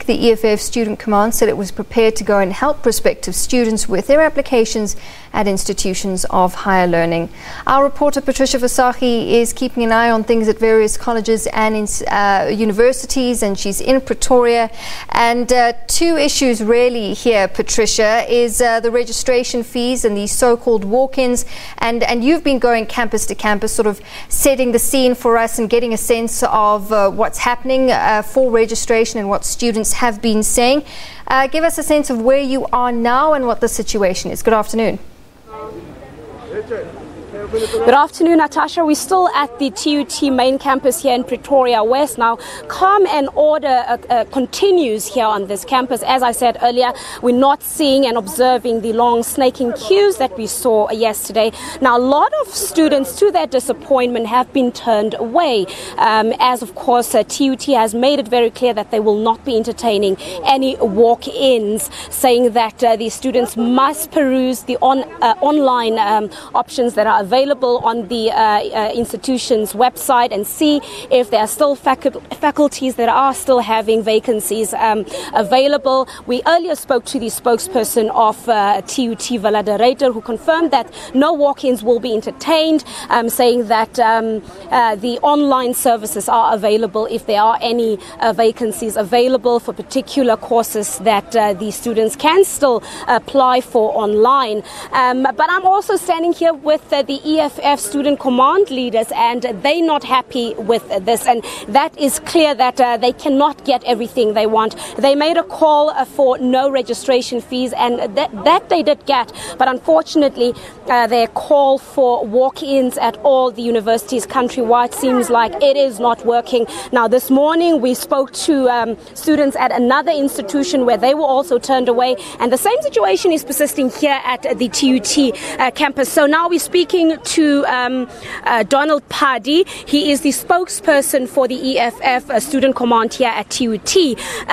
the EFF Student Command said it was prepared to go and help prospective students with their applications at institutions of higher learning. Our reporter Patricia Visage is keeping an eye on things at various colleges and universities, and she's in Pretoria. And two issues really here, Patricia, is the registration fees and these so-called walk-ins. And you've been going campus to campus, sort of setting the scene for us and getting a sense of what's happening for registration and what students have been saying. Give us a sense of where you are now and what the situation is. Good afternoon. Good afternoon, Natasha. We're still at the TUT main campus here in Pretoria West. Now, calm and order continues here on this campus. As I said earlier, we're not seeing and observing the long snaking queues that we saw yesterday. Now, a lot of students, to their disappointment, have been turned away, as of course TUT has made it very clear that they will not be entertaining any walk-ins, saying that the students must peruse the online options that are available on the institution's website and see if there are still faculties that are still having vacancies available. We earlier spoke to the spokesperson of TUT Valadareiter, who confirmed that no walk-ins will be entertained, saying that the online services are available if there are any vacancies available for particular courses that the students can still apply for online. But I'm also standing here with the EFF Student Command leaders, and they're not happy with this, and that is clear that they cannot get everything they want. They made a call for no registration fees, and that they did get, but unfortunately their call for walk-ins at all the universities countrywide seems like it is not working. Now, this morning we spoke to students at another institution where they were also turned away, and the same situation is persisting here at the TUT campus. So now we're speaking to Donald Padi. He is the spokesperson for the EFF Student Command here at TUT.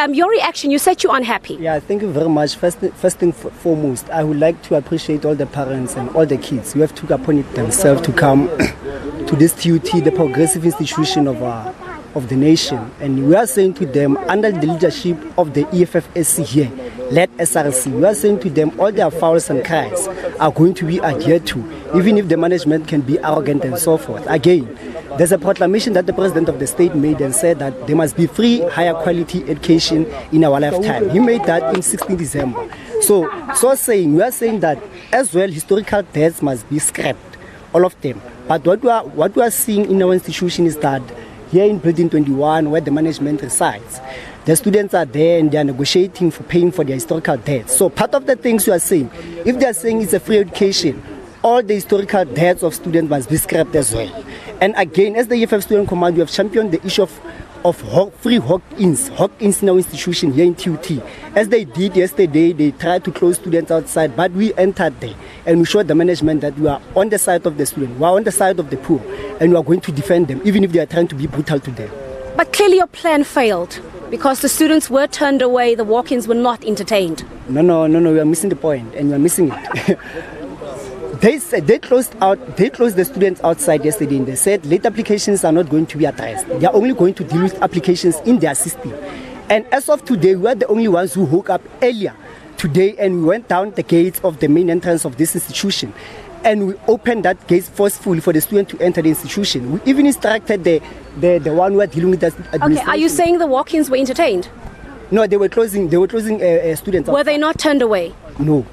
Your reaction, you said you're unhappy. Yeah, thank you very much. First thing foremost, I would like to appreciate all the parents and all the kids who have took upon it themselves to come to this TUT, the progressive institution of the nation. And we are saying to them, under the leadership of the EFFSC here, led SRC, we are saying to them all their fouls and cries are going to be adhered to, even if the management can be arrogant and so forth. Again, there's a proclamation that the President of the state made and said that there must be free, higher quality education in our lifetime. He made that in 16 December. So we are saying that as well, historical debts must be scrapped, all of them. But what we are seeing in our institution is that here in Building 21, where the management resides, the students are there and they are negotiating for paying for their historical debts. So part of the things you are saying, if they are saying it's a free education, all the historical debts of students must be scrapped as well. And again, as the EFF Student Command, we have championed the issue of free walk-ins in our institution here in TUT. As they did yesterday, they tried to close students outside, but we entered there and we showed the management that we are on the side of the student, we are on the side of the poor, and we are going to defend them, even if they are trying to be brutal to them. But clearly your plan failed, because the students were turned away, the walk-ins were not entertained. No, we are missing the point, and we are missing it. They closed the students outside yesterday, and they said late applications are not going to be addressed. They are only going to deal with applications in their system. And as of today, we are the only ones who woke up earlier today, and we went down the gates of the main entrance of this institution. And we opened that gate forcefully for the student to enter the institution. We even instructed the one who are dealing with the administration. Okay, are you saying the walk-ins were entertained? No, they were closing students. Were they not turned away? No.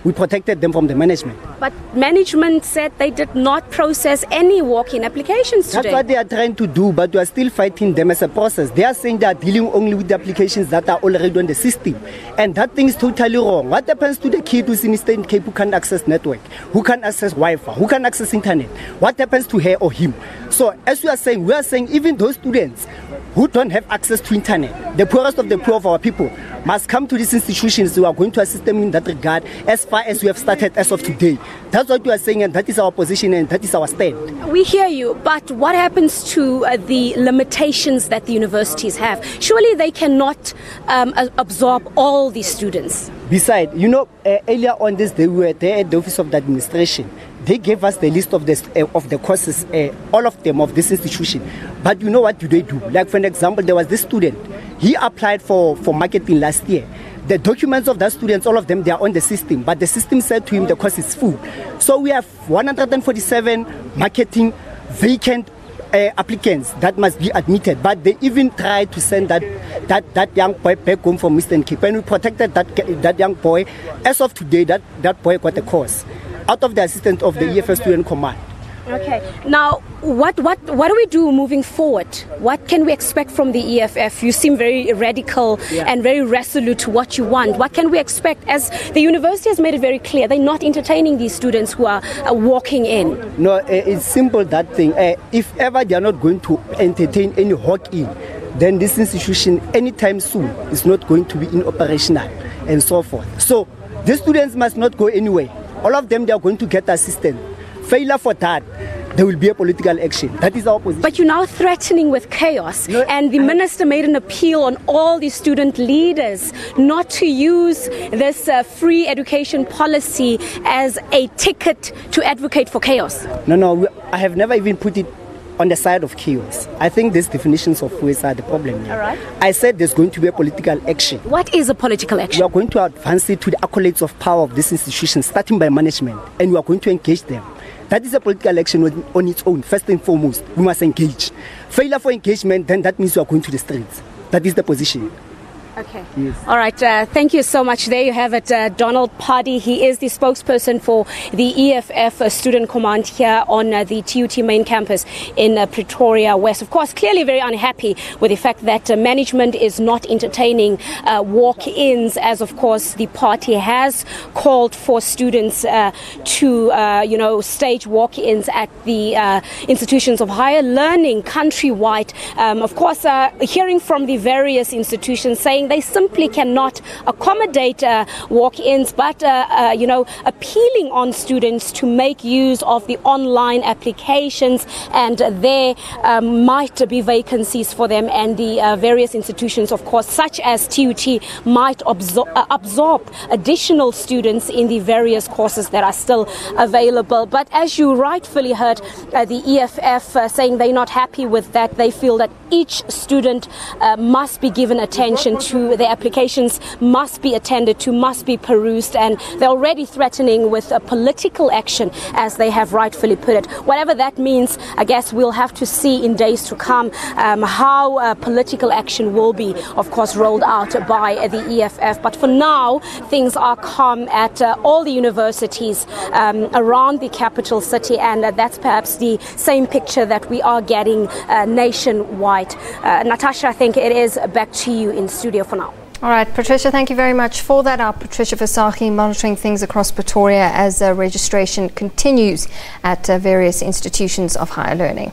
We protected them from the management. But management said they did not process any walk-in applications today. That's what they are trying to do, but we are still fighting them as a process. They are saying they are dealing only with the applications that are already on the system. And that thing is totally wrong. What happens to the kid who's in Eastern Cape who can't access network, who can't access Wi-Fi, who can't access internet? What happens to her or him? So as we are saying even those students who don't have access to internet, the poorest of the poor of our people, must come to these institutions. We are going to assist them in that regard as far as we have started as of today. That's what we are saying, and that is our position, and that is our stand. We hear you, but what happens to the limitations that the universities have? Surely they cannot absorb all these students. Besides, earlier on this day, we were there at the office of the administration. they gave us the list of the courses, all of them of this institution. But you know what do they do? Like for an example, there was this student. He applied for marketing last year. The documents of that students, all of them, they are on the system. But the system said to him the course is full. So we have 147 marketing vacant applicants that must be admitted. But they even tried to send that young boy back home from Eastern Cape. And we protected that young boy. As of today, that boy got a course out of the assistance of the EFF Student Command. Okay. Now, what do we do moving forward? What can we expect from the EFF? You seem very radical and very resolute to what you want. What can we expect, as the university has made it very clear they're not entertaining these students who are walking in? No, it's simple, that thing. If ever they are not going to entertain any walk-in, then this institution anytime soon is not going to be in operational and so forth. So the students must not go anywhere. All of them, they are going to get assistance. Failure for that, there will be a political action. That is our position. But you're now threatening with chaos. No, and the minister made an appeal on all the student leaders not to use this free education policy as a ticket to advocate for chaos. No, I have never even put it on the side of chaos. I think these definitions of ways are the problem here. All right. I said there's going to be a political action. What is a political action? We are going to advance it to the accolades of power of this institution, starting by management, and we are going to engage them. That is a political action on its own. First and foremost, we must engage. Failure for engagement, then that means we are going to the streets. That is the position. Okay. Yes. All right. Thank you so much. There you have it. Donald Padi. He is the spokesperson for the EFF Student Command here on the TUT main campus in Pretoria West. Of course, clearly very unhappy with the fact that management is not entertaining walk-ins, as of course the party has called for students to, stage walk-ins at the institutions of higher learning countrywide. Of course, hearing from the various institutions saying they simply cannot accommodate walk-ins, but appealing on students to make use of the online applications, and there might be vacancies for them, and the various institutions, of course, such as TUT, might absorb additional students in the various courses that are still available. But as you rightfully heard, the EFF saying they're not happy with that. They feel that each student must be given attention to, their applications must be attended to, must be perused, and they're already threatening with a political action, as they have rightfully put it. Whatever that means, I guess we'll have to see in days to come how political action will be, of course, rolled out by the EFF. But for now, things are calm at all the universities around the capital city, and that's perhaps the same picture that we are getting nationwide. Natasha, I think it is back to you in studio for now. All right, Patricia, thank you very much for that. Our Patricia Visage monitoring things across Pretoria as registration continues at various institutions of higher learning.